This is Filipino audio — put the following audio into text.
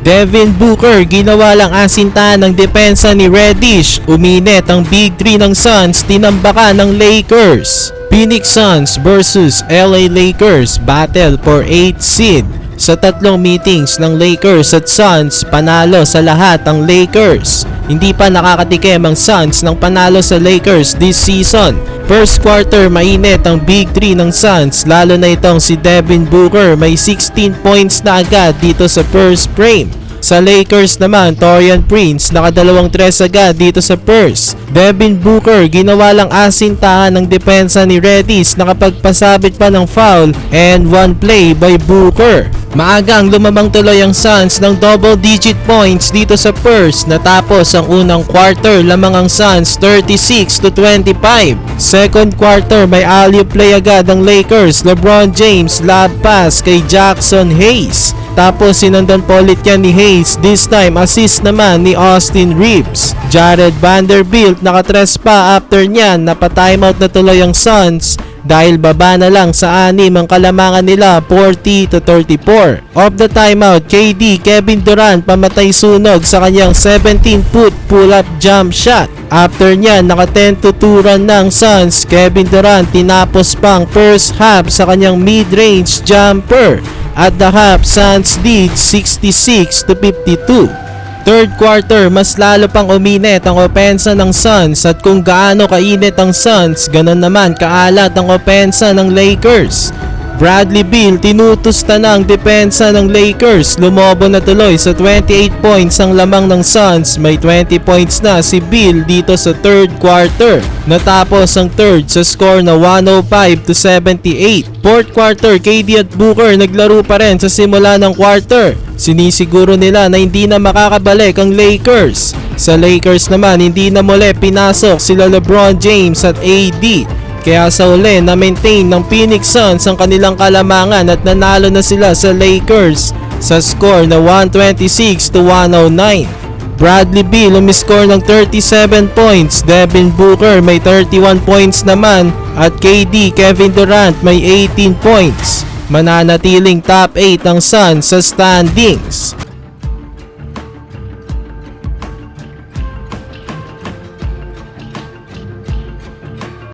Devin Booker ginawa lang asintahan ng depensa ni Reddish. Uminit ang Big 3 ng Suns, tinambakan ng Lakers. Phoenix Suns versus LA Lakers, battle for 8th seed. Sa tatlong meetings ng Lakers at Suns, panalo sa lahat ang Lakers. Hindi pa nakakatikim ang Suns ng panalo sa Lakers this season. First quarter, mainit ang Big 3 ng Suns, lalo na itong si Devin Booker, may 16 points na agad dito sa first frame. Sa Lakers naman, Taurean Prince nakadalawang tres agad dito sa first. Devin Booker ginawa lang asintahan ng depensa ni Reddish, nakapagpasabit pa ng foul and one play by Booker. Maagang lumamang tuloy ang Suns ng double-digit points dito sa first. Natapos ang unang quarter, lamang ang Suns 36-25. Second quarter, may alley-oop play agad ang Lakers. LeBron James lob pass kay Jackson Hayes. Tapos sinundan po ulit yan ni Hayes, this time assist naman ni Austin Reeves. Jared Vanderbilt nakatres pa after nyan, napatimeout na tuloy ang Suns dahil baba na lang sa 6 ang kalamangan nila, 40-34. Off the timeout, KD Kevin Durant pamatay sunog sa kanyang 17-foot pull-up jump shot. After nyan, naka 10-2 run ng Suns. Kevin Durant tinapos pang first half sa kanyang mid-range jumper. At the half, Suns lead 66-52. Third quarter, mas lalo pang uminit ang opensa ng Suns, at kung gaano kainit ang Suns, ganon naman kaalat ang opensa ng Lakers. Bradley Beal tinutusta na ang depensa ng Lakers, lumobo na tuloy sa 28 points ang lamang ng Suns. May 20 points na si Beal dito sa third quarter. Natapos ang third sa score na 105-78. Fourth quarter, KD at Booker naglaro pa rin sa simula ng quarter. Sinisiguro nila na hindi na makakabalik ang Lakers. Sa Lakers naman, hindi na muli pinasok sila LeBron James at AD. Kaya sa uli na-maintain ng Phoenix Suns ang kanilang kalamangan at nanalo na sila sa Lakers sa score na 126-109. Bradley Beal umiscore ng 37 points, Devin Booker may 31 points naman at KD Kevin Durant may 18 points. Mananatiling top 8 ang Suns sa standings.